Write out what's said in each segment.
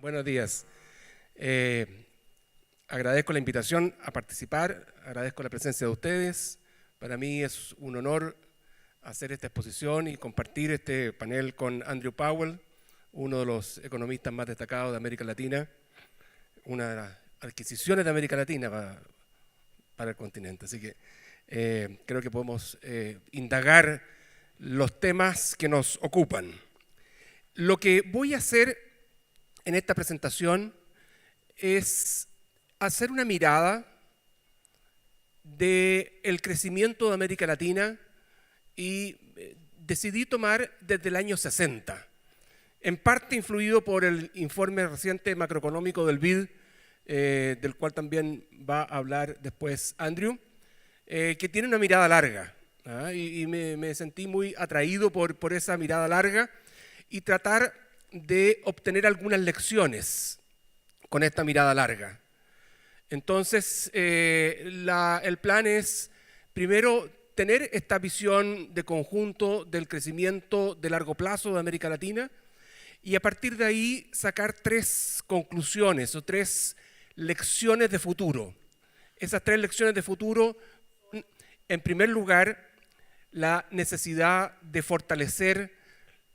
Buenos días. Agradezco la invitación a participar, agradezco la presencia de ustedes. Para mí es un honor hacer esta exposición y compartir este panel con Andrew Powell, uno de los economistas más destacados de América Latina, una de las adquisiciones de América Latina para el continente. Así que creo que podemos indagar los temas que nos ocupan. Lo que voy a hacer en esta presentación es hacer una mirada del crecimiento de América Latina y decidí tomar desde el año 60, en parte influido por el informe reciente macroeconómico del BID, del cual también va a hablar después Andrew, que tiene una mirada larga, y me sentí muy atraído por esa mirada larga y tratar de obtener algunas lecciones con esta mirada larga. Entonces, el plan es, primero, tener esta visión de conjunto del crecimiento de largo plazo de América Latina y a partir de ahí sacar tres conclusiones o tres lecciones de futuro. Esas tres lecciones de futuro son, en primer lugar, la necesidad de fortalecer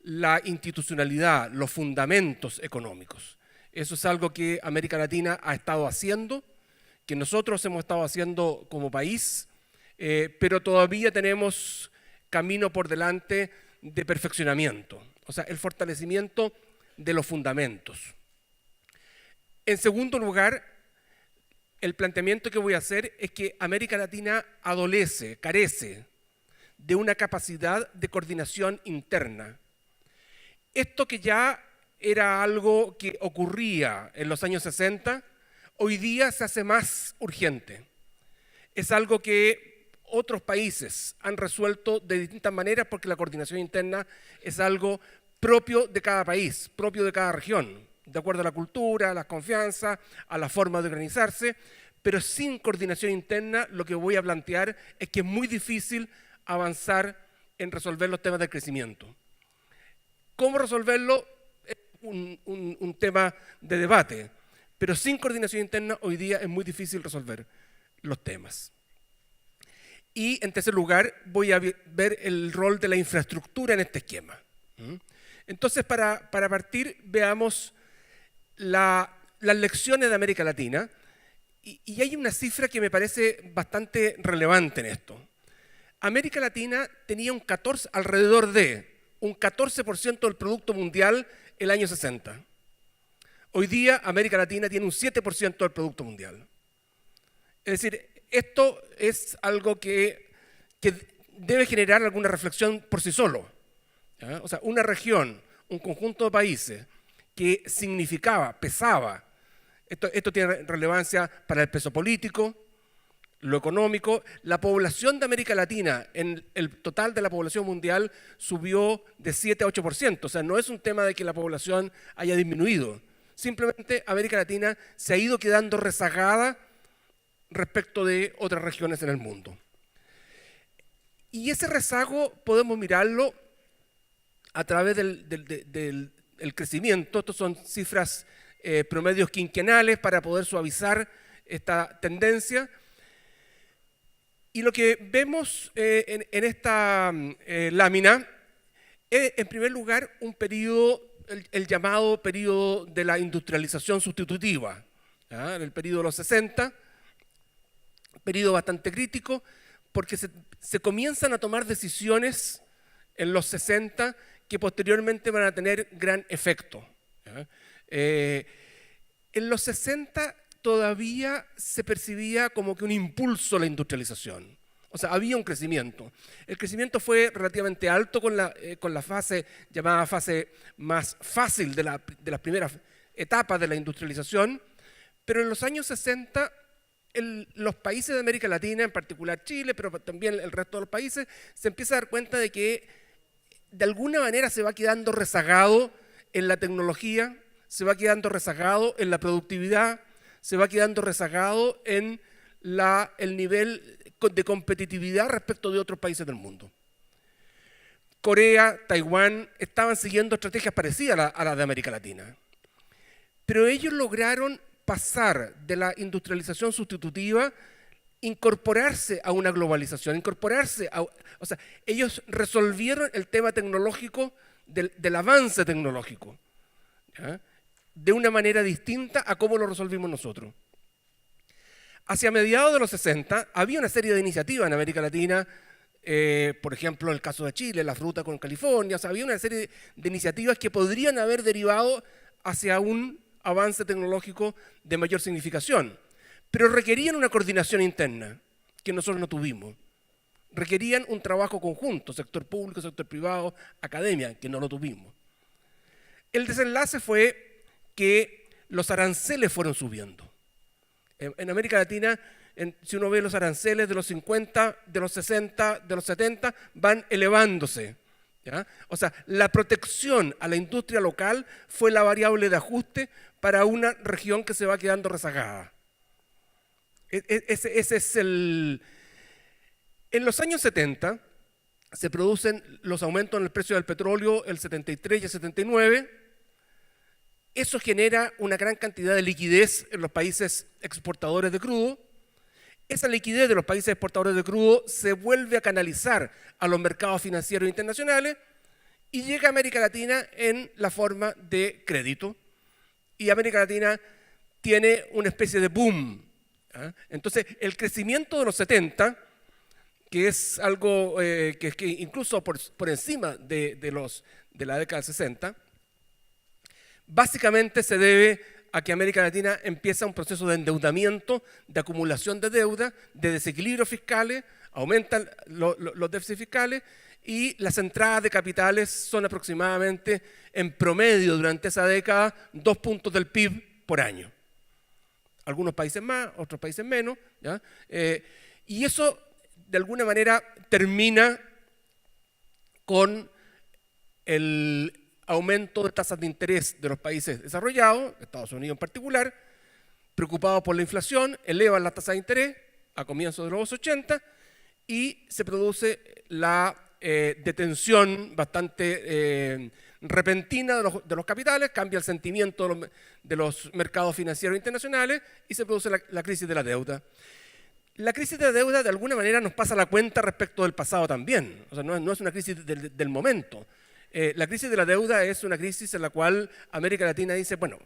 la institucionalidad, los fundamentos económicos. Eso es algo que América Latina ha estado haciendo, que nosotros hemos estado haciendo como país, pero todavía tenemos camino por delante de perfeccionamiento, o sea, el fortalecimiento de los fundamentos. En segundo lugar, el planteamiento que voy a hacer es que América Latina carece de una capacidad de coordinación interna. Esto que ya era algo que ocurría en los años 60, hoy día se hace más urgente. Es algo que otros países han resuelto de distintas maneras porque la coordinación interna es algo propio de cada país, propio de cada región, de acuerdo a la cultura, a la confianza, a la forma de organizarse, pero sin coordinación interna lo que voy a plantear es que es muy difícil avanzar en resolver los temas del crecimiento. ¿Cómo resolverlo? Es un tema de debate, pero sin coordinación interna hoy día es muy difícil resolver los temas. Y en tercer lugar voy a ver el rol de la infraestructura en este esquema. Entonces, para partir, veamos las lecciones de América Latina y hay una cifra que me parece bastante relevante en esto. América Latina tenía alrededor de un 14% del Producto Mundial el año 60. Hoy día América Latina tiene un 7% del Producto Mundial. Es decir, esto es algo que debe generar alguna reflexión por sí solo. ¿Ya? O sea, una región, un conjunto de países que pesaba, esto tiene relevancia para el peso político, lo económico. La población de América Latina, en el total de la población mundial, subió de 7 a 8%. O sea, no es un tema de que la población haya disminuido. Simplemente América Latina se ha ido quedando rezagada respecto de otras regiones en el mundo. Y ese rezago podemos mirarlo a través del crecimiento. Estos son cifras promedios quinquenales para poder suavizar esta tendencia. Y lo que vemos en esta lámina es, en primer lugar, un periodo, el llamado periodo de la industrialización sustitutiva, ¿ya? En el periodo de los 60, periodo bastante crítico, porque se comienzan a tomar decisiones en los 60 que posteriormente van a tener gran efecto, ¿ya? En los 60 todavía se percibía como que un impulso a la industrialización. O sea, había un crecimiento. El crecimiento fue relativamente alto con la fase llamada fase más fácil de las primeras etapas de la industrialización, pero en los años 60 los países de América Latina, en particular Chile, pero también el resto de los países, se empieza a dar cuenta de que de alguna manera se va quedando rezagado en la tecnología, se va quedando rezagado en la productividad, se va quedando rezagado en el nivel de competitividad respecto de otros países del mundo. Corea, Taiwán estaban siguiendo estrategias parecidas a las de América Latina. pero ellos lograron pasar de la industrialización sustitutiva, incorporarse a una globalización, o sea, ellos resolvieron el tema tecnológico del avance tecnológico, ¿ya?, de una manera distinta a cómo lo resolvimos nosotros. Hacia mediados de los 60 había una serie de iniciativas en América Latina, por ejemplo, en el caso de Chile, la fruta con California, o sea, había una serie de iniciativas que podrían haber derivado hacia un avance tecnológico de mayor significación, pero requerían una coordinación interna que nosotros no tuvimos. Requerían un trabajo conjunto, sector público, sector privado, academia, que no lo tuvimos. El desenlace fue que los aranceles fueron subiendo. En América Latina, si uno ve los aranceles de los 50, de los 60, de los 70, van elevándose, ¿ya? O sea, la protección a la industria local fue la variable de ajuste para una región que se va quedando rezagada. Ese es el... En los años 70 se producen los aumentos en el precio del petróleo, el 73 y el 79. Eso genera una gran cantidad de liquidez en los países exportadores de crudo. Esa liquidez de los países exportadores de crudo se vuelve a canalizar a los mercados financieros internacionales y llega a América Latina en la forma de crédito. Y América Latina tiene una especie de boom, ¿ah? Entonces, el crecimiento de los 70, que es algo que incluso por encima de la década del 60, básicamente se debe a que América Latina empieza un proceso de endeudamiento, de acumulación de deuda, de desequilibrios fiscales, aumentan los déficits fiscales y las entradas de capitales son aproximadamente, en promedio durante esa década, 2 puntos del PIB por año. Algunos países más, otros países menos, ¿ya? Y eso, de alguna manera, termina con el aumento de tasas de interés de los países desarrollados, Estados Unidos en particular, preocupados por la inflación, elevan las tasas de interés a comienzos de los 80 y se produce la detención bastante repentina de los capitales, cambia el sentimiento de los mercados financieros internacionales y se produce la crisis de la deuda. La crisis de la deuda de alguna manera nos pasa la cuenta respecto del pasado también, o sea, no es una crisis del momento. La crisis de la deuda es una crisis en la cual América Latina dice, bueno,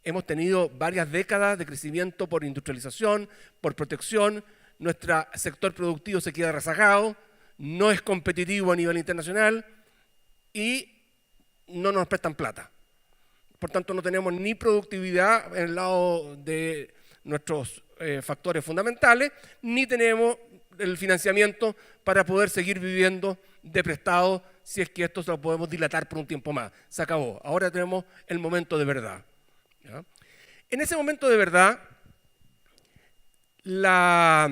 hemos tenido varias décadas de crecimiento por industrialización, por protección, nuestro sector productivo se queda rezagado, no es competitivo a nivel internacional y no nos prestan plata. Por tanto, no tenemos ni productividad en el lado de nuestros factores fundamentales, ni tenemos el financiamiento para poder seguir viviendo de prestado si es que esto se lo podemos dilatar por un tiempo más. Se acabó. Ahora tenemos el momento de verdad, ¿ya? En ese momento de verdad, la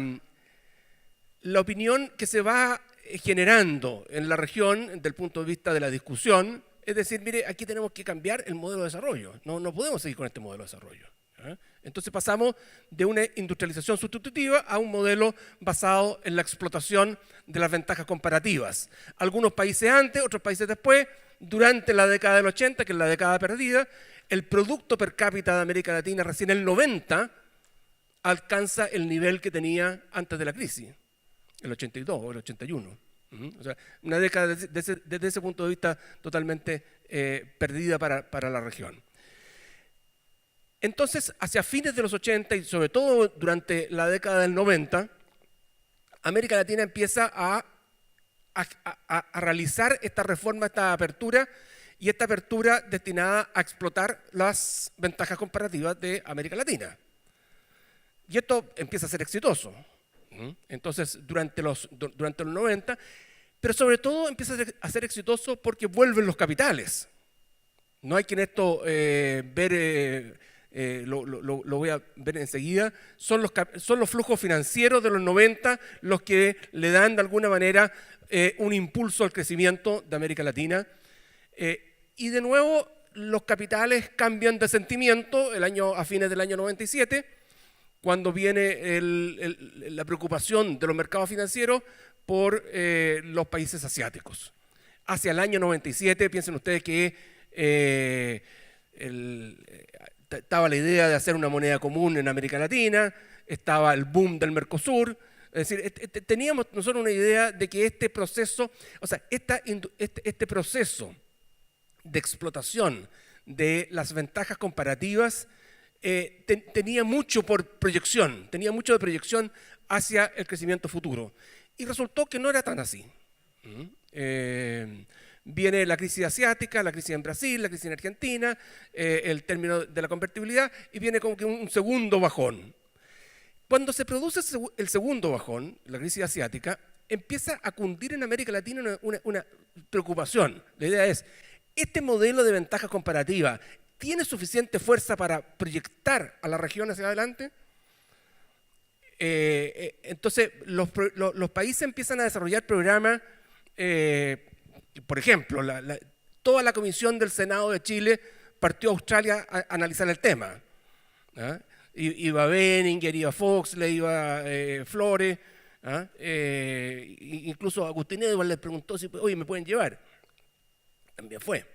opinión que se va generando en la región desde el punto de vista de la discusión es decir, mire, aquí tenemos que cambiar el modelo de desarrollo. No podemos seguir con este modelo de desarrollo, ¿eh? Entonces pasamos de una industrialización sustitutiva a un modelo basado en la explotación de las ventajas comparativas. Algunos países antes, otros países después, durante la década del 80, que es la década perdida, el producto per cápita de América Latina recién en el 90 alcanza el nivel que tenía antes de la crisis, el 82 o el 81. O sea, una década desde ese punto de vista totalmente perdida para la región. Entonces, hacia fines de los 80 y sobre todo durante la década del 90, América Latina empieza a realizar esta reforma, esta apertura, y esta apertura destinada a explotar las ventajas comparativas de América Latina. Y esto empieza a ser exitoso. Entonces, durante los 90, pero sobre todo empieza a ser exitoso porque vuelven los capitales. No hay que en esto ver... lo voy a ver enseguida, son los flujos financieros de los 90 los que le dan de alguna manera un impulso al crecimiento de América Latina. Y de nuevo los capitales cambian de sentimiento a fines del año 97, cuando viene la preocupación de los mercados financieros por los países asiáticos. Hacia el año 97, piensen ustedes que estaba la idea de hacer una moneda común en América Latina, estaba el boom del Mercosur. Es decir, teníamos nosotros una idea de que este proceso, o sea, este proceso de explotación de las ventajas comparativas tenía mucho de proyección hacia el crecimiento futuro. Y resultó que no era tan así. Viene la crisis asiática, la crisis en Brasil, la crisis en Argentina, el término de la convertibilidad, y viene como que un segundo bajón. Cuando se produce el segundo bajón, la crisis asiática, empieza a cundir en América Latina una preocupación. La idea es, ¿este modelo de ventaja comparativa tiene suficiente fuerza para proyectar a la región hacia adelante? Entonces, los países empiezan a desarrollar programas, por ejemplo, toda la comisión del Senado de Chile partió a Australia a analizar el tema. ¿Ah? Iba Benninger, iba Foxley, iba Flores, ¿ah? Incluso Agustín Edwards le preguntó si, oye, ¿me pueden llevar? También fue.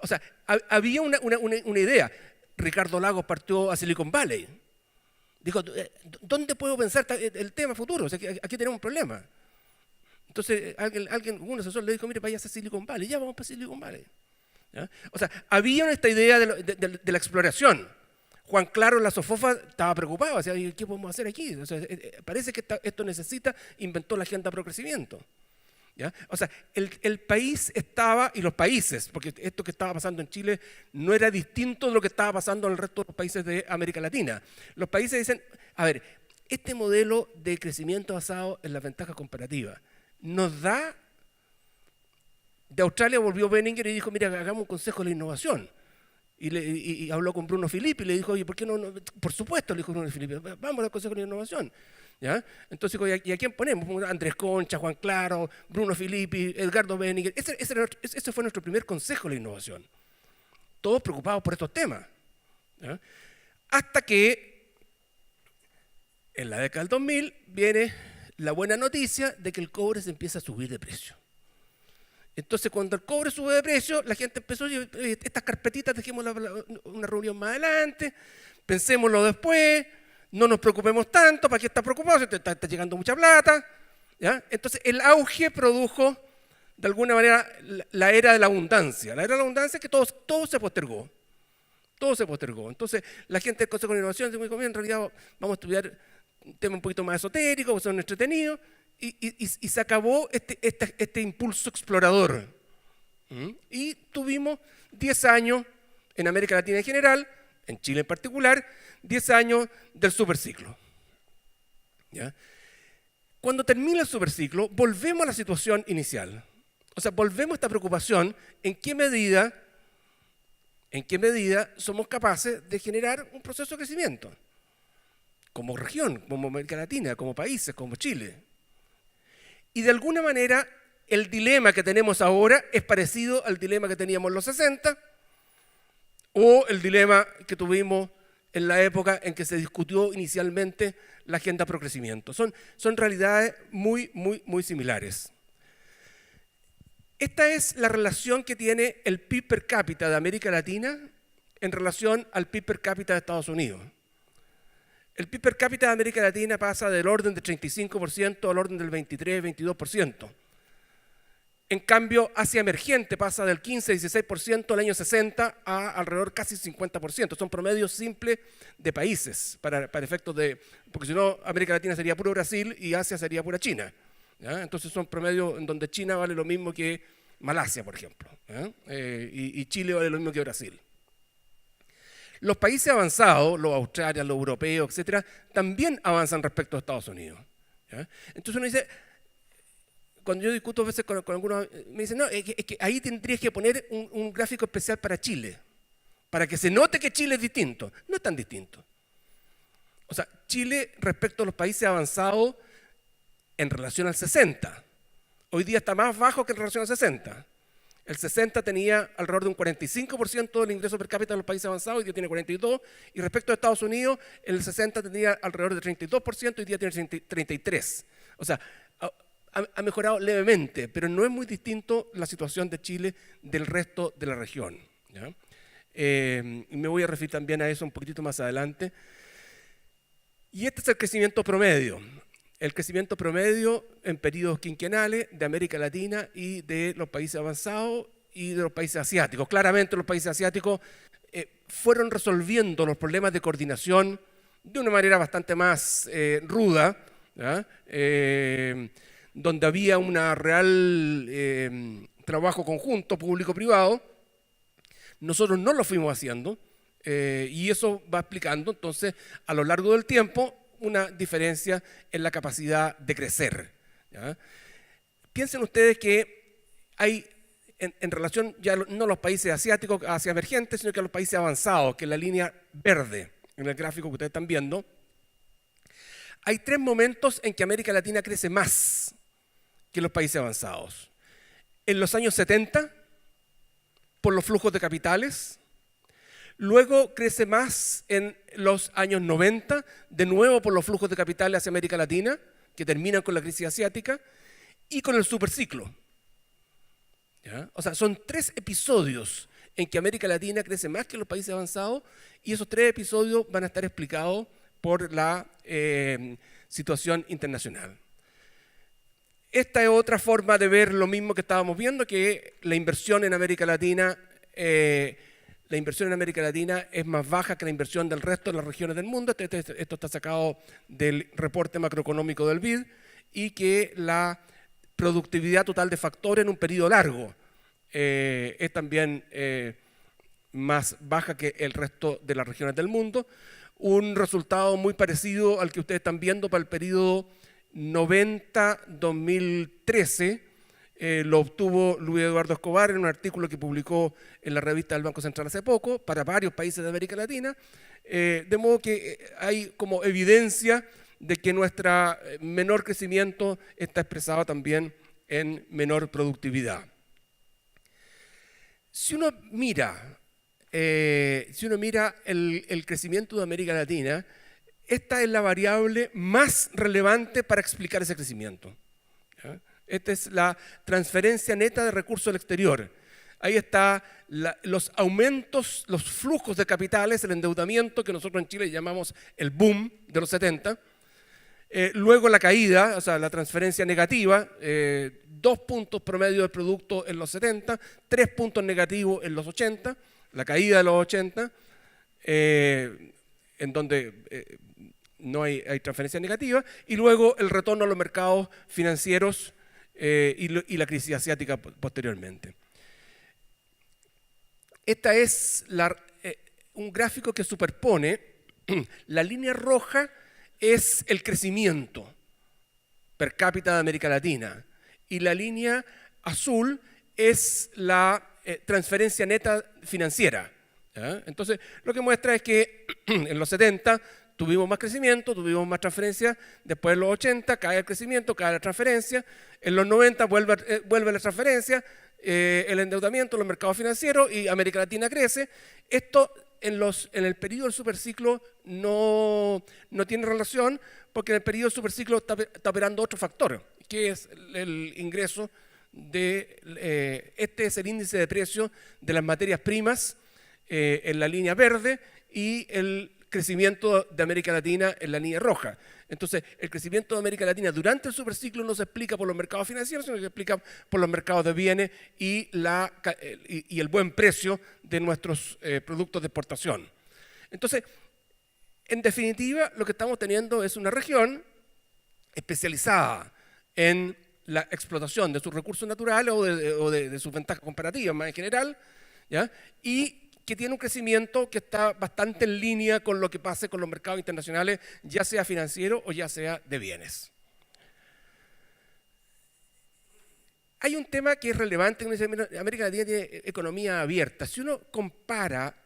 O sea, había una idea. Ricardo Lagos partió a Silicon Valley. Dijo, ¿dónde puedo pensar el tema futuro? O sea, aquí tenemos un problema. Entonces, un asesor le dijo, mire, vaya a Silicon Valley. Ya vamos para Silicon Valley. ¿Ya? O sea, había esta idea de la exploración. Juan Claro en la Sofofa estaba preocupado. O sea, ¿qué podemos hacer aquí? O sea, parece que esto necesita, inventó la agenda pro crecimiento. ¿Ya? O sea, el país estaba, y los países, porque esto que estaba pasando en Chile no era distinto de lo que estaba pasando en el resto de los países de América Latina. Los países dicen, a ver, este modelo de crecimiento basado en las ventajas comparativas nos da... De Australia volvió Benninger y dijo, mira, hagamos un consejo de la innovación. Y habló con Bruno Filippi y le dijo, oye, ¿por qué no? Por supuesto, le dijo Bruno Filippi, vamos al consejo de la innovación. ¿Ya? Entonces, ¿y a quién ponemos? Andrés Concha, Juan Claro, Bruno Filippi, Edgardo Benninger. Ese fue nuestro primer consejo de la innovación. Todos preocupados por estos temas. ¿Ya? Hasta que en la década del 2000 viene la buena noticia de que el cobre se empieza a subir de precio. Entonces, cuando el cobre sube de precio, la gente empezó a decir, estas carpetitas dejemos una reunión más adelante, pensémoslo después, no nos preocupemos tanto, ¿para qué estás preocupado? Está llegando mucha plata. ¿Ya? Entonces, el auge produjo, de alguna manera, la era de la abundancia. La era de la abundancia es que todo se postergó. Todo se postergó. Entonces, la gente del Consejo de Innovación dice, en realidad vamos a estudiar un tema un poquito más esotérico, que son entretenidos, y se acabó este impulso explorador. Y tuvimos 10 años en América Latina en general, en Chile en particular, 10 años del superciclo. ¿Ya? Cuando termina el superciclo, volvemos a la situación inicial. O sea, volvemos a esta preocupación en qué medida somos capaces de generar un proceso de crecimiento. Como región, como América Latina, como países, como Chile. Y de alguna manera, el dilema que tenemos ahora es parecido al dilema que teníamos en los 60 o el dilema que tuvimos en la época en que se discutió inicialmente la agenda pro crecimiento. Son realidades muy, muy, muy similares. Esta es la relación que tiene el PIB per cápita de América Latina en relación al PIB per cápita de Estados Unidos. El PIB per cápita de América Latina pasa del orden del 35% al orden del 23-22%. En cambio, Asia emergente pasa del 15-16% al año 60 a alrededor casi 50%. Son promedios simples de países para efectos de... Porque si no, América Latina sería puro Brasil y Asia sería pura China. ¿Ya? Entonces son promedios en donde China vale lo mismo que Malasia, por ejemplo. Y Chile vale lo mismo que Brasil. Los países avanzados, los australianos, los europeos, etcétera, también avanzan respecto a Estados Unidos. ¿Ya? Entonces uno dice, cuando yo discuto a veces con algunos, me dicen, no, es que ahí tendrías que poner un gráfico especial para Chile, para que se note que Chile es distinto. No es tan distinto. O sea, Chile respecto a los países avanzados en relación al 60, hoy día está más bajo que en relación al 60. El 60 tenía alrededor de un 45% del ingreso per cápita de los países avanzados, hoy día tiene 42%, y respecto a Estados Unidos, el 60 tenía alrededor de 32%, hoy día tiene 33%. O sea, ha mejorado levemente, pero no es muy distinto la situación de Chile del resto de la región. ¿Ya? y me voy a referir también a eso un poquitito más adelante. Y este es el crecimiento promedio. El crecimiento promedio en periodos quinquenales de América Latina y de los países avanzados y de los países asiáticos. Claramente los países asiáticos fueron resolviendo los problemas de coordinación de una manera bastante más ruda, donde había una real trabajo conjunto público-privado. Nosotros no lo fuimos haciendo y eso va explicando entonces a lo largo del tiempo una diferencia en la capacidad de crecer, ¿ya? Piensen ustedes que hay en relación ya no a los países asiáticos hacia emergentes, sino que a los países avanzados, que es la línea verde en el gráfico que ustedes están viendo. Hay 3 momentos en que América Latina crece más que los países avanzados. En los años 70, por los flujos de capitales. Luego crece más en los años 90, de nuevo por los flujos de capitales hacia América Latina, que terminan con la crisis asiática, y con el superciclo. ¿Ya? O sea, son 3 episodios en que América Latina crece más que los países avanzados, y esos 3 episodios van a estar explicados por la situación internacional. Esta es otra forma de ver lo mismo que estábamos viendo, que la inversión en América Latina es más baja que la inversión del resto de las regiones del mundo. Esto está sacado del reporte macroeconómico del BID, y que la productividad total de factores en un periodo largo es también más baja que el resto de las regiones del mundo. Un resultado muy parecido al que ustedes están viendo para el periodo 90-2013, lo obtuvo Luis Eduardo Escobar en un artículo que publicó en la revista del Banco Central hace poco para varios países de América Latina, de modo que hay como evidencia de que nuestro menor crecimiento está expresado también en menor productividad. Si uno mira el crecimiento de América Latina, esta es la variable más relevante para explicar ese crecimiento, ¿ya? Esta es la transferencia neta de recursos al exterior. Ahí está los aumentos, los flujos de capitales, el endeudamiento que nosotros en Chile llamamos el boom de los 70. Luego la caída, o sea, la transferencia negativa, 2 puntos promedio del producto en los 70, 3 puntos negativos en los 80, la caída de los 80, en donde no hay transferencia negativa, y luego el retorno a los mercados financieros y la crisis asiática posteriormente. Esta es un gráfico que superpone. La línea roja es el crecimiento per cápita de América Latina y la línea azul es la transferencia neta financiera, ¿ya? Entonces, lo que muestra es que en los 70 tuvimos más crecimiento, tuvimos más transferencia, después en los 80 cae el crecimiento, cae la transferencia, en los 90 vuelve la transferencia, el endeudamiento, los mercados financieros, y América Latina crece. Esto en el periodo del superciclo no tiene relación, porque en el periodo del superciclo está operando otro factor, que es el ingreso este es el índice de precios de las materias primas en la línea verde, y el crecimiento de América Latina en la línea roja. Entonces, el crecimiento de América Latina durante el superciclo no se explica por los mercados financieros, sino que se explica por los mercados de bienes y el buen precio de nuestros productos de exportación. Entonces, en definitiva, lo que estamos teniendo es una región especializada en la explotación de sus recursos naturales o de sus ventajas comparativas más en general, ¿ya? Y que tiene un crecimiento que está bastante en línea con lo que pase con los mercados internacionales, ya sea financiero o ya sea de bienes. Hay un tema que es relevante, América Latina tiene economía abierta. Si uno compara,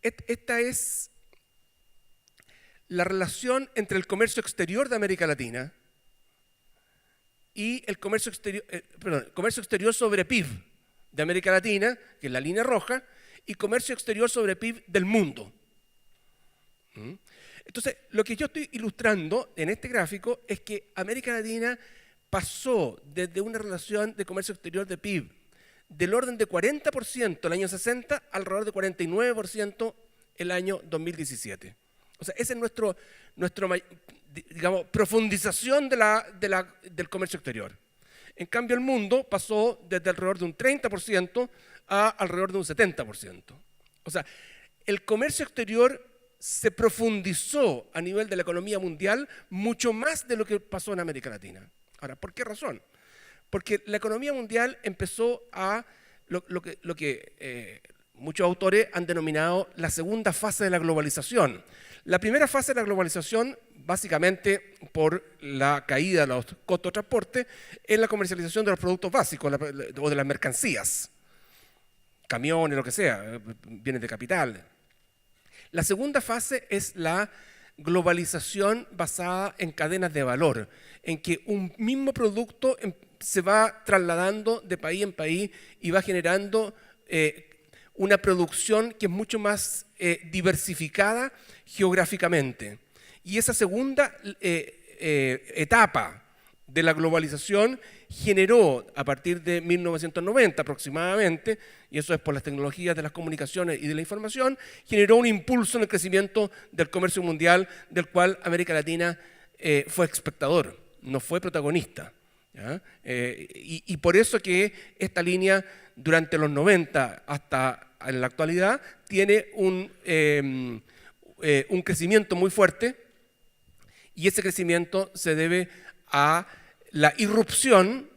esta es la relación entre el comercio exterior de América Latina y el comercio exterior sobre PIB de América Latina, que es la línea roja, y comercio exterior sobre PIB del mundo. Entonces, lo que yo estoy ilustrando en este gráfico es que América Latina pasó desde una relación de comercio exterior de PIB del orden de 40% el año 60, alrededor de 49% el año 2017. O sea, esa es nuestro digamos, profundización del comercio exterior. En cambio, el mundo pasó desde alrededor de un 30% a alrededor de un 70%. O sea, el comercio exterior se profundizó a nivel de la economía mundial mucho más de lo que pasó en América Latina. Ahora, ¿por qué razón? Porque la economía mundial empezó a lo que muchos autores han denominado la segunda fase de la globalización. La primera fase de la globalización, básicamente por la caída de los costos de transporte, es la comercialización de los productos básicos o de las mercancías, camiones, lo que sea, bienes de capital. La segunda fase es la globalización basada en cadenas de valor, en que un mismo producto se va trasladando de país en país y va generando una producción que es mucho más diversificada geográficamente. Y esa segunda etapa de la globalización generó, a partir de 1990 aproximadamente, y eso es por las tecnologías de las comunicaciones y de la información, generó un impulso en el crecimiento del comercio mundial, del cual América Latina fue espectador, no fue protagonista. Y por eso que esta línea, durante los 90 hasta en la actualidad, tiene un crecimiento muy fuerte, y ese crecimiento se debe a la irrupción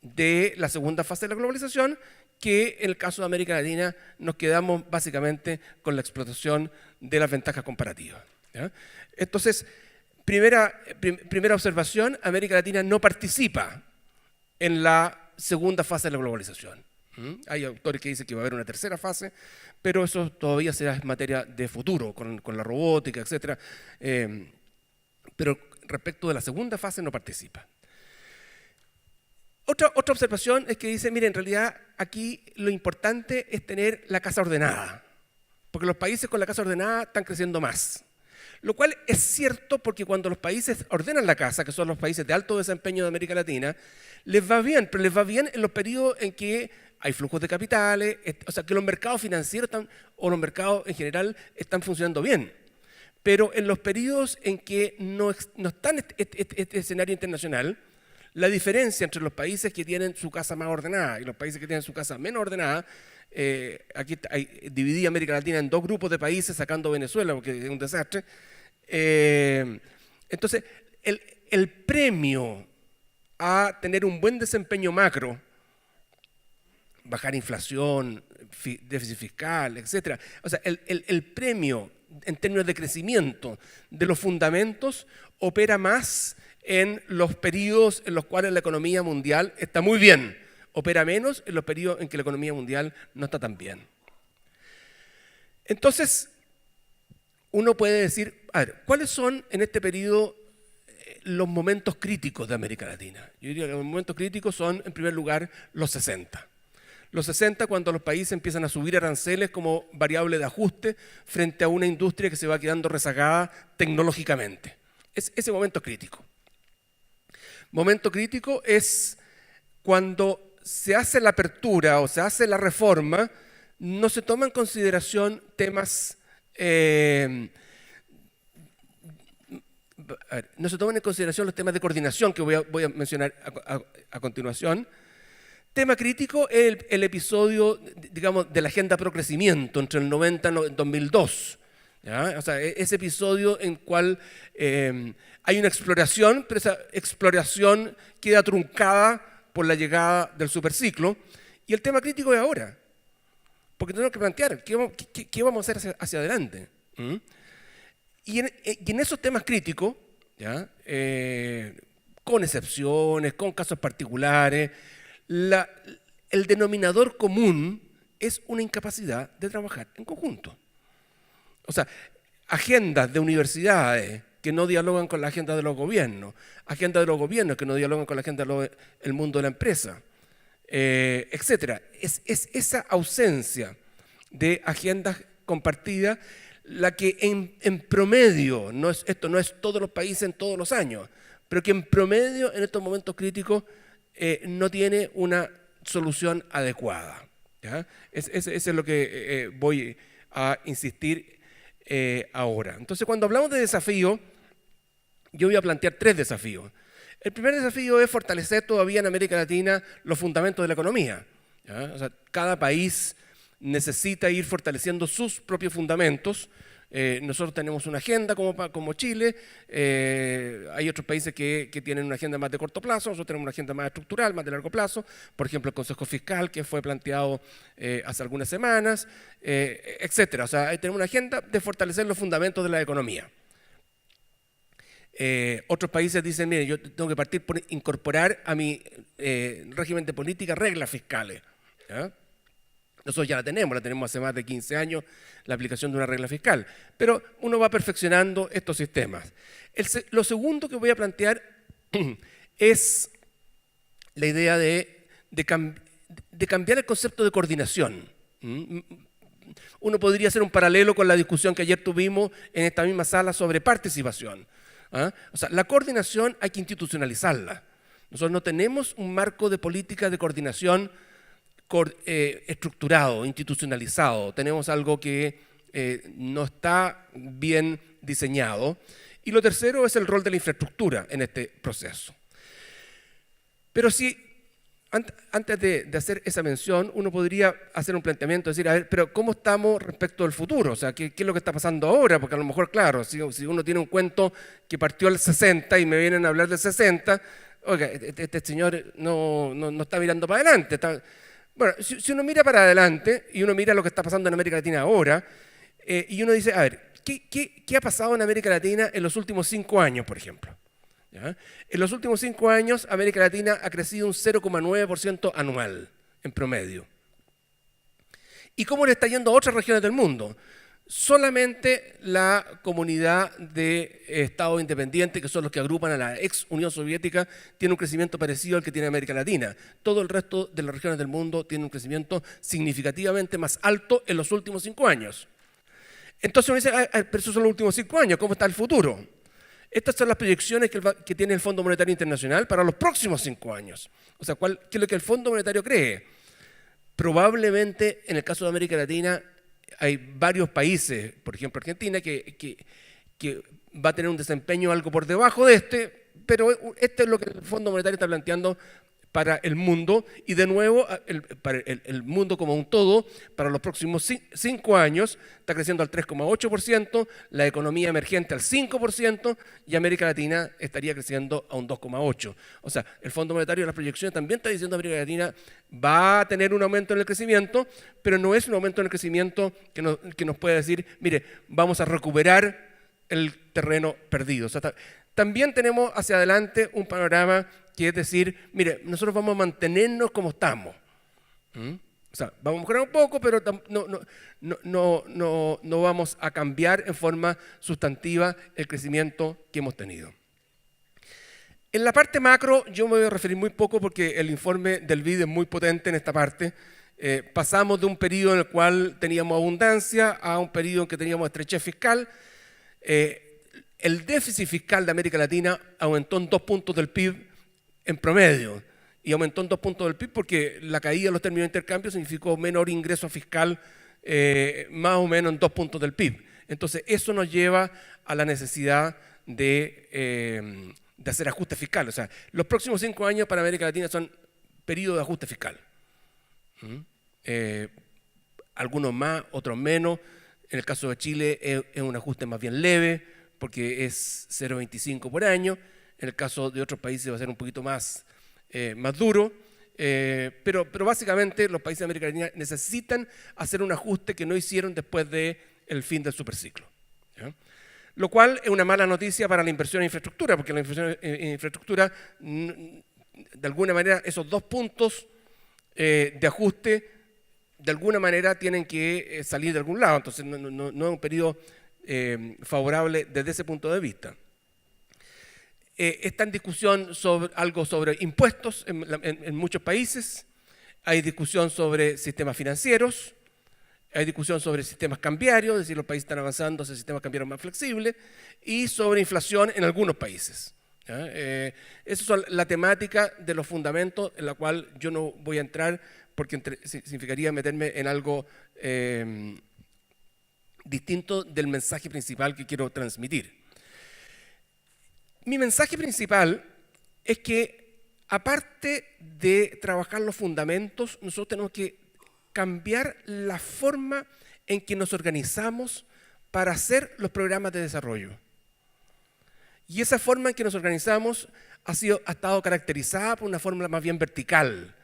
de la segunda fase de la globalización, que en el caso de América Latina nos quedamos básicamente con la explotación de las ventajas comparativas. ¿Ya? Entonces, primera observación, América Latina no participa en la segunda fase de la globalización. Hay autores que dicen que va a haber una tercera fase, pero eso todavía será materia de futuro, con la robótica, etc. Pero respecto de la segunda fase no participa. Otra observación es que dice, mire, en realidad aquí lo importante es tener la casa ordenada, porque los países con la casa ordenada están creciendo más. Lo cual es cierto, porque cuando los países ordenan la casa, que son los países de alto desempeño de América Latina, les va bien, pero les va bien en los periodos en que hay flujos de capitales, o sea, que los mercados financieros o los mercados en general están funcionando bien. Pero en los periodos en que no está este escenario internacional, la diferencia entre los países que tienen su casa más ordenada y los países que tienen su casa menos ordenada, aquí dividí América Latina en dos grupos de países, sacando Venezuela, porque es un desastre. Entonces, el premio a tener un buen desempeño macro, bajar inflación, déficit fiscal, etc. O sea, el premio en términos de crecimiento de los fundamentos opera más en los periodos en los cuales la economía mundial está muy bien, opera menos en los periodos en que la economía mundial no está tan bien. Entonces, uno puede decir, a ver, ¿cuáles son en este periodo los momentos críticos de América Latina? Yo diría que los momentos críticos son, en primer lugar, los 60. Los 60, cuando los países empiezan a subir aranceles como variable de ajuste frente a una industria que se va quedando rezagada tecnológicamente. Ese momento es crítico. Momento crítico es cuando se hace la apertura o se hace la reforma, no se toman en consideración temas, no se toman en consideración los temas de coordinación que voy a mencionar a continuación. Tema crítico es el episodio, digamos, de la agenda pro crecimiento entre el 90 y el 2002. ¿Ya? O sea, ese episodio en el cual hay una exploración, pero esa exploración queda truncada por la llegada del superciclo. Y el tema crítico es ahora, porque tenemos que plantear qué vamos a hacer hacia adelante. Y en esos temas críticos, ¿ya? Con excepciones, con casos particulares, el denominador común es una incapacidad de trabajar en conjunto. O sea, agendas de universidades que no dialogan con la agenda de los gobiernos, agendas de los gobiernos que no dialogan con la agenda del mundo de la empresa, etc. Es esa ausencia de agendas compartidas la que en promedio, esto no es todos los países en todos los años, pero que en promedio en estos momentos críticos no tiene una solución adecuada. ¿Ya? Eso es lo que voy a insistir ahora. Entonces, cuando hablamos de desafío, yo voy a plantear 3 desafíos. El primer desafío es fortalecer todavía en América Latina los fundamentos de la economía. ¿Ya? O sea, cada país necesita ir fortaleciendo sus propios fundamentos. Nosotros tenemos una agenda como Chile, hay otros países que tienen una agenda más de corto plazo, nosotros tenemos una agenda más estructural, más de largo plazo, por ejemplo el Consejo Fiscal que fue planteado hace algunas semanas, etcétera. O sea, tenemos una agenda de fortalecer los fundamentos de la economía. Otros países dicen, mire, yo tengo que partir por incorporar a mi régimen de política reglas fiscales. ¿Ya? Nosotros ya la tenemos hace más de 15 años, la aplicación de una regla fiscal, pero uno va perfeccionando estos sistemas. Lo segundo que voy a plantear es la idea de cambiar el concepto de coordinación. Uno podría hacer un paralelo con la discusión que ayer tuvimos en esta misma sala sobre participación. O sea, la coordinación hay que institucionalizarla. Nosotros no tenemos un marco de política de coordinación estructurado, institucionalizado. Tenemos algo que no está bien diseñado. Y lo tercero es el rol de la infraestructura en este proceso. Pero si antes de hacer esa mención, uno podría hacer un planteamiento, decir, a ver, pero ¿cómo estamos respecto al futuro? O sea, ¿qué es lo que está pasando ahora? Porque a lo mejor, claro, si uno tiene un cuento que partió al 60 y me vienen a hablar del 60, oiga, este señor no está mirando para adelante. Bueno, si uno mira para adelante y uno mira lo que está pasando en América Latina ahora, y uno dice, a ver, ¿qué ha pasado en América Latina en los últimos 5 años, por ejemplo? ¿Ya? En los últimos 5 años, América Latina ha crecido un 0,9% anual en promedio. ¿Y cómo le está yendo a otras regiones del mundo? Solamente la comunidad de estados independientes, que son los que agrupan a la ex Unión Soviética, tiene un crecimiento parecido al que tiene América Latina. Todo el resto de las regiones del mundo tiene un crecimiento significativamente más alto en los últimos 5 años. Entonces uno dice, pero esos son los últimos 5 años, ¿cómo está el futuro? Estas son las proyecciones que tiene el Fondo Monetario Internacional para los próximos 5 años. O sea, ¿qué es lo que el Fondo Monetario cree? Probablemente, en el caso de América Latina, hay varios países, por ejemplo Argentina, que va a tener un desempeño algo por debajo de este, pero este es lo que el Fondo Monetario está planteando para el mundo, y de nuevo, para el mundo como un todo, para los próximos 5 años, está creciendo al 3,8%, la economía emergente al 5%, y América Latina estaría creciendo a un 2,8%. O sea, el Fondo Monetario de las proyecciones también está diciendo que América Latina va a tener un aumento en el crecimiento, pero no es un aumento en el crecimiento que nos puede decir, mire, vamos a recuperar el terreno perdido. O sea, también tenemos hacia adelante un panorama que es decir, mire, nosotros vamos a mantenernos como estamos. O sea, vamos a mejorar un poco, pero no vamos a cambiar en forma sustantiva el crecimiento que hemos tenido. En la parte macro yo me voy a referir muy poco porque el informe del BID es muy potente en esta parte. Pasamos de un periodo en el cual teníamos abundancia a un periodo en que teníamos estrechez fiscal. El déficit fiscal de América Latina aumentó en 2 puntos del PIB en promedio, y aumentó en 2 puntos del PIB porque la caída de los términos de intercambio significó menor ingreso fiscal, más o menos en 2 puntos del PIB. Entonces, eso nos lleva a la necesidad de hacer ajuste fiscal. O sea, los próximos 5 años para América Latina son periodos de ajuste fiscal. Algunos más, otros menos. En el caso de Chile es un ajuste más bien leve, porque es 0,25 por año. En el caso de otros países va a ser un poquito más duro, pero básicamente los países de América Latina necesitan hacer un ajuste que no hicieron después del fin del superciclo. ¿Ya? Lo cual es una mala noticia para la inversión en infraestructura, porque la inversión en infraestructura, de alguna manera, esos 2 puntos de ajuste, de alguna manera tienen que salir de algún lado. Entonces no es un periodo favorable desde ese punto de vista. Está en discusión algo sobre impuestos en muchos países, hay discusión sobre sistemas financieros, hay discusión sobre sistemas cambiarios, es decir, los países están avanzando hacia sistemas cambiarios más flexibles, y sobre inflación en algunos países. ¿Ya? Esa es la temática de los fundamentos en la cual yo no voy a entrar porque significaría meterme en algo distinto del mensaje principal que quiero transmitir. Mi mensaje principal es que, aparte de trabajar los fundamentos, nosotros tenemos que cambiar la forma en que nos organizamos para hacer los programas de desarrollo. Y esa forma en que nos organizamos ha estado caracterizada por una forma más bien vertical.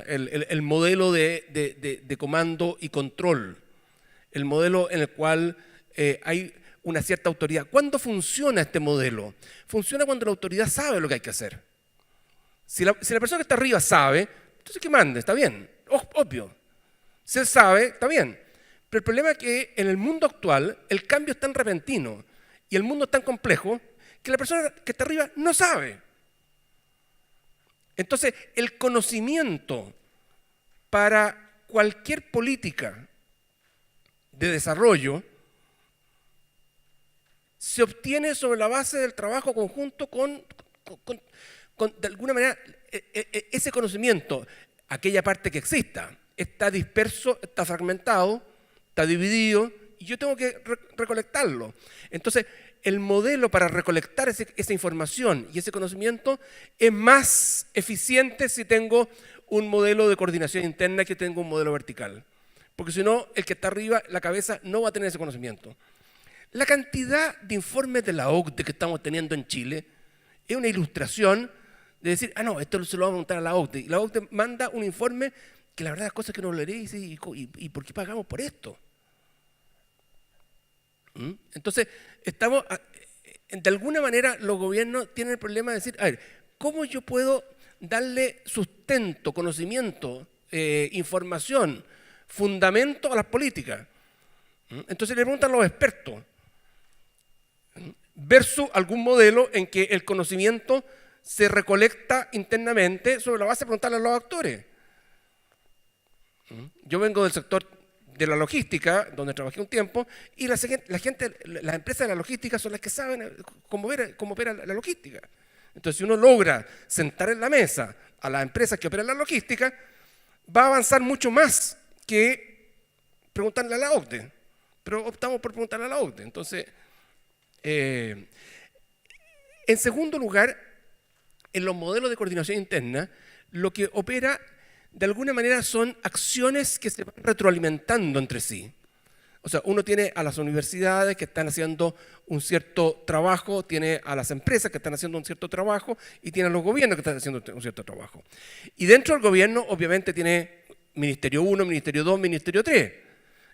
El modelo de comando y control, el modelo en el cual hay una cierta autoridad. ¿Cuándo funciona este modelo? Funciona cuando la autoridad sabe lo que hay que hacer. Si la persona que está arriba sabe, entonces que mande, está bien, obvio. Si él sabe, está bien. Pero el problema es que en el mundo actual el cambio es tan repentino y el mundo es tan complejo que la persona que está arriba no sabe. Entonces, el conocimiento para cualquier política de desarrollo se obtiene sobre la base del trabajo conjunto con de alguna manera, ese conocimiento, aquella parte que exista, está disperso, está fragmentado, está dividido, y yo tengo que recolectarlo. Entonces, el modelo para recolectar esa información y ese conocimiento es más eficiente si tengo un modelo de coordinación interna que tengo un modelo vertical. Porque si no, el que está arriba, la cabeza, no va a tener ese conocimiento. La cantidad de informes de la OCDE que estamos teniendo en Chile es una ilustración de decir, no, esto se lo vamos a montar a la OCDE. Y la OCDE manda un informe que la verdad es cosas que no leeré y dice, ¿y por qué pagamos por esto? Entonces, de alguna manera los gobiernos tienen el problema de decir, a ver, ¿cómo yo puedo darle sustento, conocimiento, información, fundamento a las políticas? Entonces le preguntan a los expertos, versus algún modelo en que el conocimiento se recolecta internamente sobre la base de preguntarle a los actores. Yo vengo del sector de la logística, donde trabajé un tiempo, y las empresas de la logística son las que saben cómo opera la logística. Entonces, si uno logra sentar en la mesa a las empresas que operan la logística, va a avanzar mucho más que preguntarle a la OCDE. Pero optamos por preguntarle a la OCDE. Entonces, en segundo lugar, en los modelos de coordinación interna, lo que opera de alguna manera son acciones que se van retroalimentando entre sí. O sea, uno tiene a las universidades que están haciendo un cierto trabajo, tiene a las empresas que están haciendo un cierto trabajo y tiene a los gobiernos que están haciendo un cierto trabajo. Y dentro del gobierno, obviamente, tiene Ministerio 1, Ministerio 2, Ministerio 3.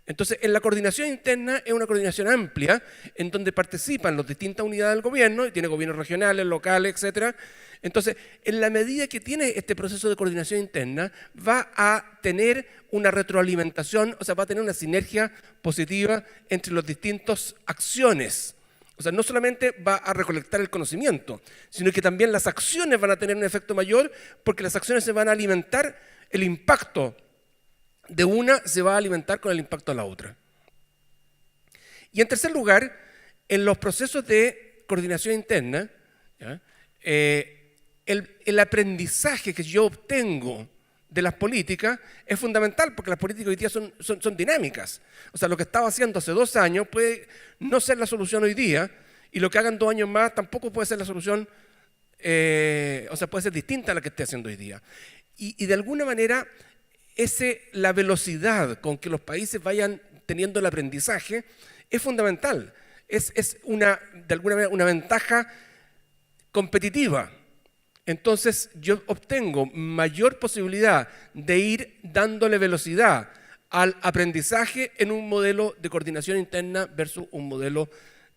Entonces, en la coordinación interna es una coordinación amplia en donde participan las distintas unidades del gobierno, y tiene gobiernos regionales, locales, etcétera. Entonces, en la medida que tiene este proceso de coordinación interna, va a tener una retroalimentación, o sea, va a tener una sinergia positiva entre las distintas acciones. O sea, no solamente va a recolectar el conocimiento, sino que también las acciones van a tener un efecto mayor porque las acciones se van a alimentar, el impacto de una se va a alimentar con el impacto de la otra. Y en tercer lugar, en los procesos de coordinación interna, ¿ya? El aprendizaje que yo obtengo de las políticas es fundamental porque las políticas hoy día son dinámicas. O sea, lo que estaba haciendo hace 2 años puede no ser la solución hoy día y lo que hagan 2 años más tampoco puede ser la solución, o sea, puede ser distinta a la que esté haciendo hoy día. Y de alguna manera, la velocidad con que los países vayan teniendo el aprendizaje es fundamental. Es de alguna manera una ventaja competitiva. Entonces yo obtengo mayor posibilidad de ir dándole velocidad al aprendizaje en un modelo de coordinación interna versus un modelo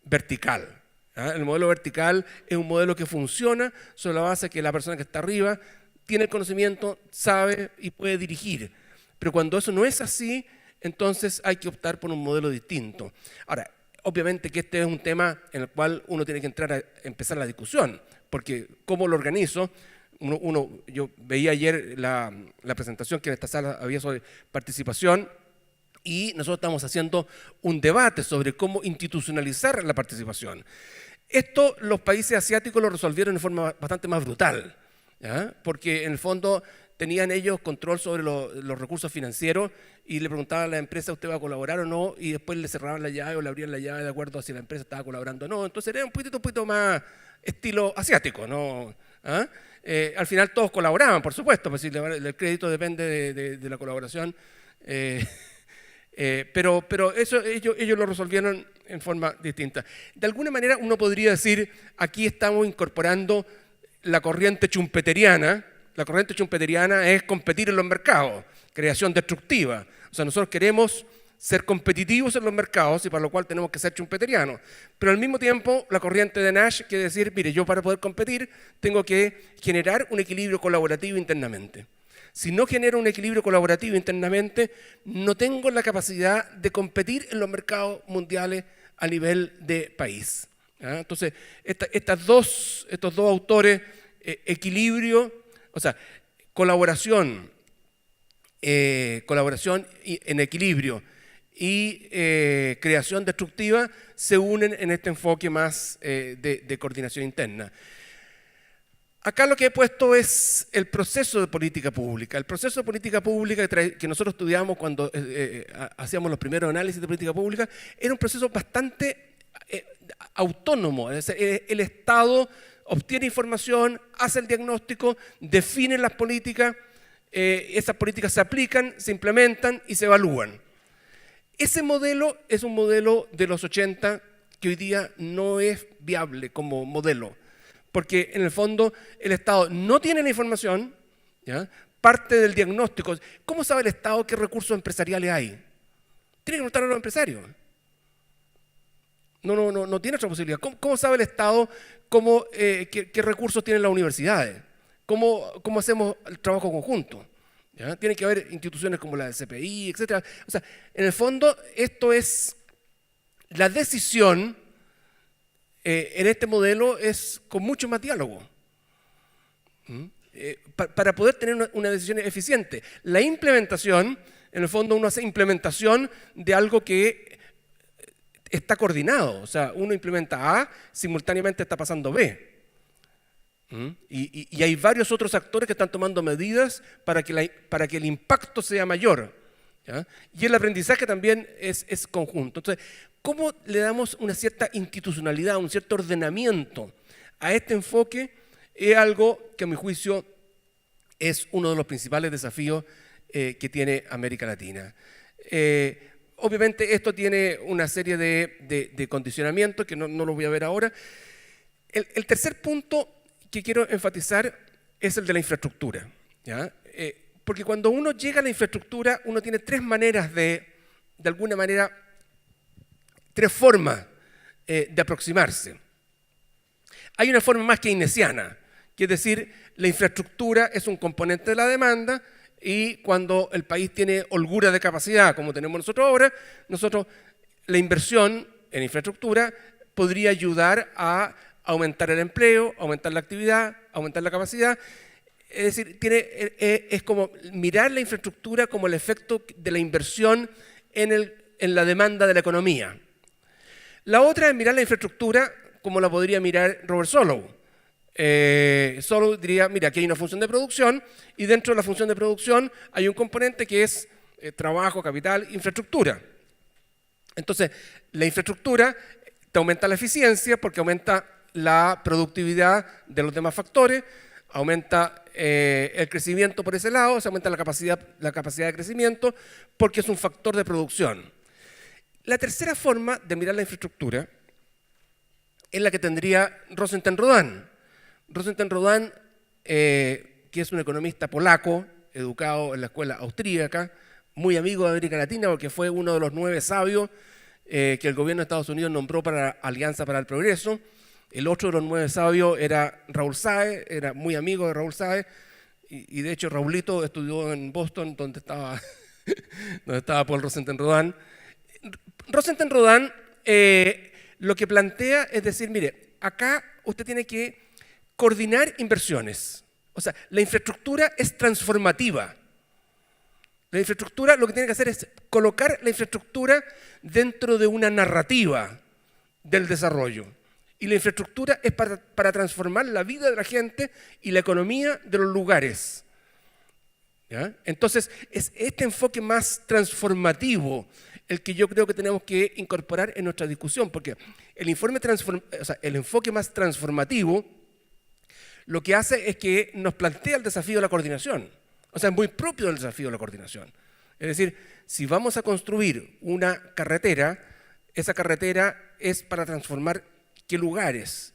vertical. El modelo vertical es un modelo que funciona sobre la base de que la persona que está arriba tiene el conocimiento, sabe y puede dirigir. Pero cuando eso no es así, entonces hay que optar por un modelo distinto. Ahora, obviamente que este es un tema en el cual uno tiene que entrar a empezar la discusión, porque ¿cómo lo organizo? Yo veía ayer la presentación que en esta sala había sobre participación y nosotros estamos haciendo un debate sobre cómo institucionalizar la participación. Esto los países asiáticos lo resolvieron de forma bastante más brutal, ¿ya? Porque en el fondo tenían ellos control sobre los recursos financieros y le preguntaban a la empresa, ¿usted va a colaborar o no? Y después le cerraban la llave o le abrían la llave de acuerdo a si la empresa estaba colaborando o no. Entonces era un poquito más estilo asiático, ¿no? ¿Ah? Al final todos colaboraban, por supuesto, pues si el crédito depende de la colaboración. Pero eso ellos lo resolvieron en forma distinta. De alguna manera uno podría decir, aquí estamos incorporando la corriente schumpeteriana. La corriente schumpeteriana es competir en los mercados, creación destructiva. O sea, nosotros queremos ser competitivos en los mercados y para lo cual tenemos que ser schumpeterianos. Pero al mismo tiempo, la corriente de Nash quiere decir, mire, yo para poder competir tengo que generar un equilibrio colaborativo internamente. Si no genero un equilibrio colaborativo internamente, no tengo la capacidad de competir en los mercados mundiales a nivel de país. ¿Ah? Entonces, estos dos autores, equilibrio, o sea, colaboración en equilibrio y creación destructiva, se unen en este enfoque más de coordinación interna. Acá lo que he puesto es el proceso de política pública. El proceso de política pública que nosotros estudiamos cuando hacíamos los primeros análisis de política pública era un proceso bastante autónomo. Es decir, el Estado obtiene información, hace el diagnóstico, define las políticas, esas políticas se aplican, se implementan y se evalúan. Ese modelo es un modelo de los 80 que hoy día no es viable como modelo. Porque en el fondo el Estado no tiene la información, ¿ya? Parte del diagnóstico. ¿Cómo sabe el Estado qué recursos empresariales hay? Tiene que preguntar a los empresarios. No tiene otra posibilidad. ¿Cómo sabe el Estado qué recursos tienen las universidades? ¿Cómo hacemos el trabajo conjunto? ¿Ya? Tiene que haber instituciones como la del CPI, etc. O sea, en el fondo esto es la decisión. En este modelo es con mucho más diálogo para poder tener una decisión eficiente. La implementación, en el fondo uno hace implementación de algo que está coordinado. O sea, uno implementa A, simultáneamente está pasando B. Y hay varios otros actores que están tomando medidas para que el impacto sea mayor. ¿Ya? Y el aprendizaje también es conjunto. Entonces, ¿cómo le damos una cierta institucionalidad, un cierto ordenamiento a este enfoque? Es algo que a mi juicio es uno de los principales desafíos que tiene América Latina. Obviamente esto tiene una serie de condicionamientos que no los voy a ver ahora. El tercer punto que quiero enfatizar es el de la infraestructura. ¿Ya? Porque cuando uno llega a la infraestructura, uno tiene tres maneras de alguna manera, tres formas de aproximarse. Hay una forma más keynesiana, que es decir, la infraestructura es un componente de la demanda y cuando el país tiene holgura de capacidad, como tenemos nosotros ahora, la inversión en infraestructura podría ayudar a aumentar el empleo, aumentar la actividad, aumentar la capacidad. Es decir, es como mirar la infraestructura como el efecto de la inversión en la demanda de la economía. La otra es mirar la infraestructura como la podría mirar Robert Solow. Solow diría, mira, aquí hay una función de producción y dentro de la función de producción hay un componente que es trabajo, capital, infraestructura. Entonces, la infraestructura te aumenta la eficiencia porque aumenta la productividad de los demás factores, aumenta el crecimiento por ese lado, se aumenta la capacidad de crecimiento porque es un factor de producción. La tercera forma de mirar la infraestructura es la que tendría Rosenthal-Rodan. Rosenthal-Rodan, que es un economista polaco, educado en la escuela austríaca, muy amigo de América Latina porque fue uno de los 9 sabios que el gobierno de Estados Unidos nombró para la Alianza para el Progreso. El otro de los 9 sabios era Raúl Sáez, era muy amigo de Raúl Sáez, y de hecho Raúlito estudió en Boston, donde estaba Paul Rosenthal-Rodan. Rosenthal-Rodan lo que plantea es decir, mire, acá usted tiene que coordinar inversiones. O sea, la infraestructura es transformativa. La infraestructura lo que tiene que hacer es colocar la infraestructura dentro de una narrativa del desarrollo. Y la infraestructura es para transformar la vida de la gente y la economía de los lugares. ¿Ya? Entonces, es este enfoque más transformativo el que yo creo que tenemos que incorporar en nuestra discusión, porque el enfoque más transformativo lo que hace es que nos plantea el desafío de la coordinación. O sea, es muy propio del desafío de la coordinación. Es decir, si vamos a construir una carretera, esa carretera es para transformar qué lugares,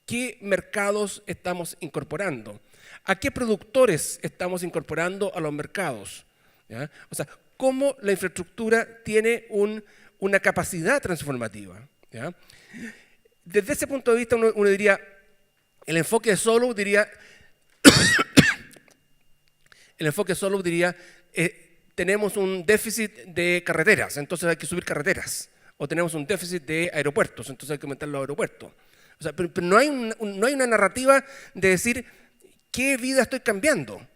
qué mercados estamos incorporando, a qué productores estamos incorporando a los mercados. ¿Ya? O sea, cómo la infraestructura tiene una capacidad transformativa. ¿Ya? Desde ese punto de vista uno diría, el enfoque solo diría, tenemos un déficit de carreteras, entonces hay que subir carreteras. O tenemos un déficit de aeropuertos, entonces hay que aumentar los aeropuertos. O sea, pero no hay una narrativa de decir qué vida estoy cambiando.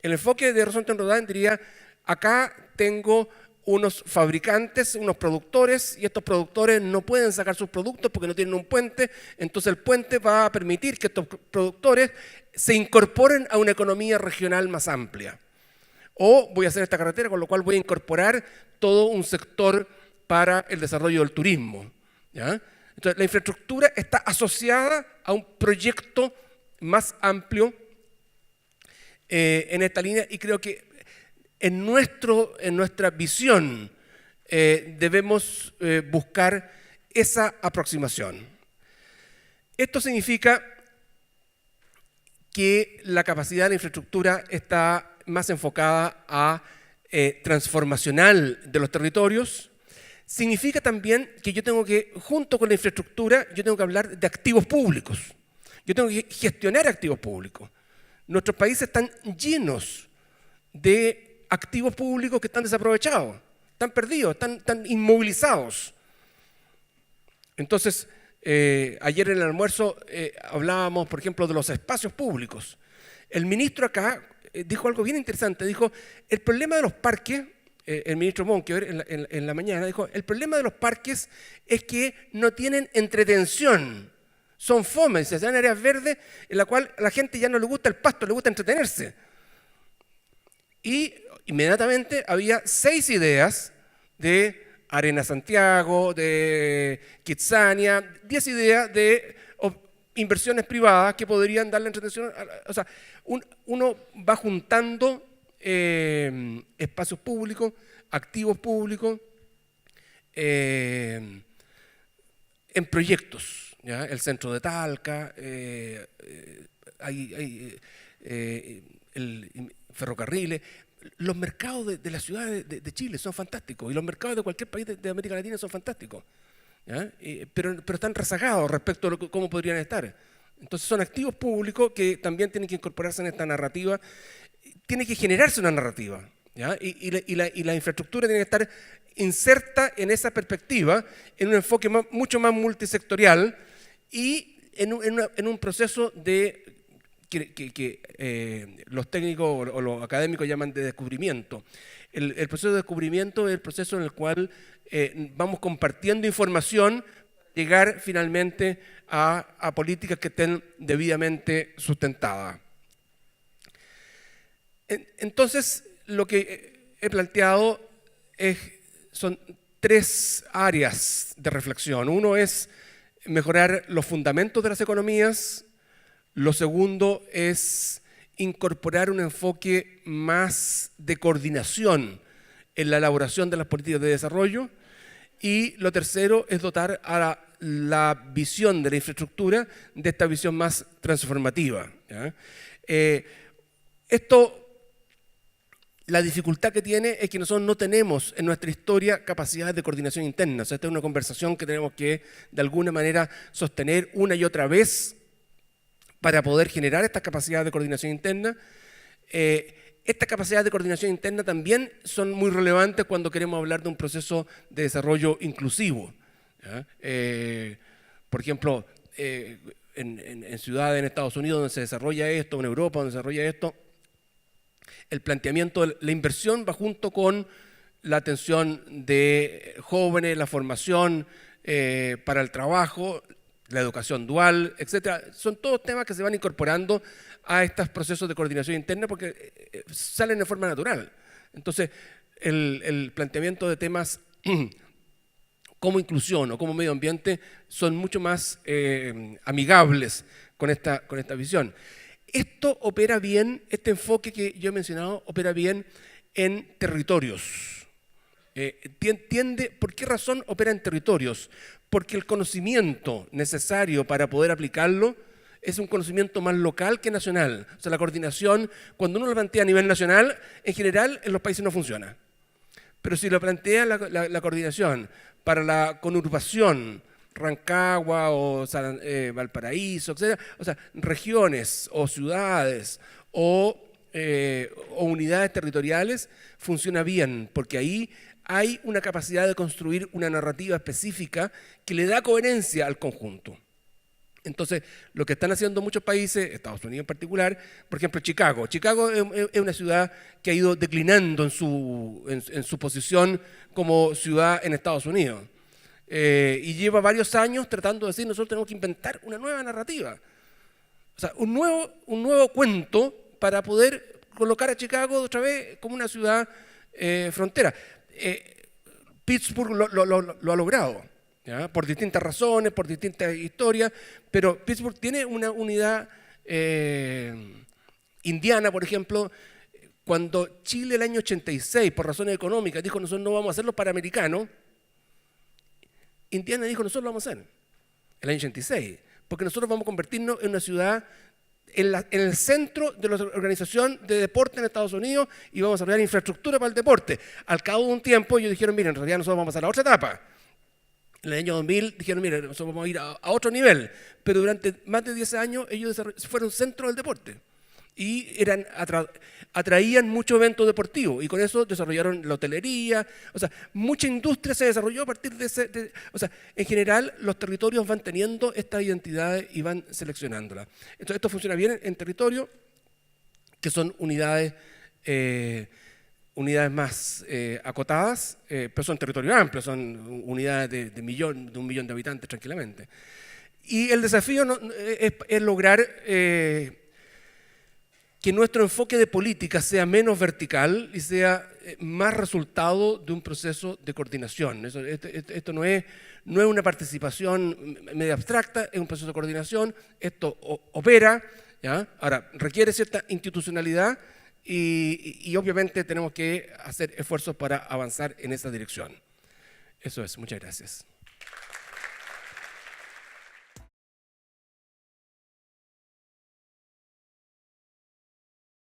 El enfoque de Rosenthal Rodin diría, acá tengo unos fabricantes, unos productores, y estos productores no pueden sacar sus productos porque no tienen un puente, entonces el puente va a permitir que estos productores se incorporen a una economía regional más amplia. O voy a hacer esta carretera, con lo cual voy a incorporar todo un sector para el desarrollo del turismo. ¿Ya? Entonces, la infraestructura está asociada a un proyecto más amplio en esta línea, y creo que en nuestra visión debemos buscar esa aproximación. Esto significa que la capacidad de la infraestructura está más enfocada a transformacional de los territorios. Significa también que yo tengo que, junto con la infraestructura, yo tengo que hablar de activos públicos. Yo tengo que gestionar activos públicos. Nuestros países están llenos de activos públicos que están desaprovechados, están perdidos, están inmovilizados. Entonces, ayer en el almuerzo hablábamos, por ejemplo, de los espacios públicos. El ministro acá dijo algo bien interesante. Dijo, el problema de los parques, el ministro Monkever en la mañana dijo, el problema de los parques es que no tienen entretención. Son fome, se dan áreas verdes en la cual a la gente ya no le gusta el pasto, le gusta entretenerse. Y inmediatamente había 6 ideas de Arena Santiago, de Kitsania, 10 ideas de inversiones privadas que podrían darle entretención. O sea, uno va juntando espacios públicos, activos públicos, en proyectos. ¿Ya? El centro de Talca, hay ferrocarriles. Los mercados de la ciudad de Chile son fantásticos y los mercados de cualquier país de América Latina son fantásticos. ¿Ya? Pero están rezagados respecto a cómo podrían estar. Entonces son activos públicos que también tienen que incorporarse en esta narrativa. Tiene que generarse una narrativa. ¿Ya? Y la infraestructura tiene que estar inserta en esa perspectiva, en un enfoque mucho más multisectorial y en un proceso de que los técnicos o los académicos llaman de descubrimiento. El proceso de descubrimiento es el proceso en el cual vamos compartiendo información para llegar finalmente a políticas que estén debidamente sustentadas. Entonces, lo que he planteado son 3 áreas de reflexión. Uno es mejorar los fundamentos de las economías. Lo segundo es incorporar un enfoque más de coordinación en la elaboración de las políticas de desarrollo. Y lo tercero es dotar a la visión de la infraestructura de esta visión más transformativa. ¿Ya? La dificultad que tiene es que nosotros no tenemos en nuestra historia capacidades de coordinación interna. O sea, esta es una conversación que tenemos que, de alguna manera, sostener una y otra vez para poder generar estas capacidades de coordinación interna. Estas capacidades de coordinación interna también son muy relevantes cuando queremos hablar de un proceso de desarrollo inclusivo. ¿Ya? Por ejemplo, en ciudades en Estados Unidos donde se desarrolla esto, en Europa donde se desarrolla esto, el planteamiento de la inversión va junto con la atención de jóvenes, la formación para el trabajo, la educación dual, etcétera. Son todos temas que se van incorporando a estos procesos de coordinación interna porque salen de forma natural. Entonces, el planteamiento de temas como inclusión o como medio ambiente son mucho más amigables con esta visión. Esto opera bien, este enfoque que yo he mencionado, opera bien en territorios. ¿Por qué razón opera en territorios? Porque el conocimiento necesario para poder aplicarlo es un conocimiento más local que nacional. O sea, la coordinación, cuando uno lo plantea a nivel nacional, en general en los países no funciona. Pero si lo plantea la coordinación para la conurbación, Rancagua o Valparaíso, etc., o sea, regiones o ciudades o unidades territoriales, funciona bien, porque ahí hay una capacidad de construir una narrativa específica que le da coherencia al conjunto. Entonces, lo que están haciendo muchos países, Estados Unidos en particular, por ejemplo, Chicago. Chicago es una ciudad que ha ido declinando en su posición como ciudad en Estados Unidos. Y lleva varios años tratando de decir, nosotros tenemos que inventar una nueva narrativa. O sea, un nuevo cuento para poder colocar a Chicago otra vez como una ciudad frontera. Pittsburgh lo ha logrado, ¿ya? Por distintas razones, por distintas historias, pero Pittsburgh tiene una unidad Indiana, por ejemplo. Cuando Chile el año 86, por razones económicas, dijo nosotros no vamos a hacer los panamericanos, Indiana dijo nosotros lo vamos a hacer el año 86, porque nosotros vamos a convertirnos en una ciudad en el centro de la organización de deporte en Estados Unidos y vamos a desarrollar infraestructura para el deporte. Al cabo de un tiempo ellos dijeron, miren, en realidad nosotros vamos a pasar a otra etapa. En el año 2000 dijeron, miren, nosotros vamos a ir a otro nivel, pero durante más de 10 años ellos fueron centro del deporte y atraían muchos eventos deportivos y con eso desarrollaron la hotelería. O sea, mucha industria se desarrolló a partir de o sea, en general los territorios van teniendo estas identidades y van seleccionándolas. Entonces esto funciona bien en territorios que son unidades más acotadas, pero son territorios amplios, son unidades de un millón de habitantes tranquilamente. Y el desafío es lograr que nuestro enfoque de política sea menos vertical y sea más resultado de un proceso de coordinación. Esto no es una participación media abstracta, es un proceso de coordinación, esto opera, ¿ya? Ahora, requiere cierta institucionalidad y obviamente tenemos que hacer esfuerzos para avanzar en esa dirección. Eso es, muchas gracias.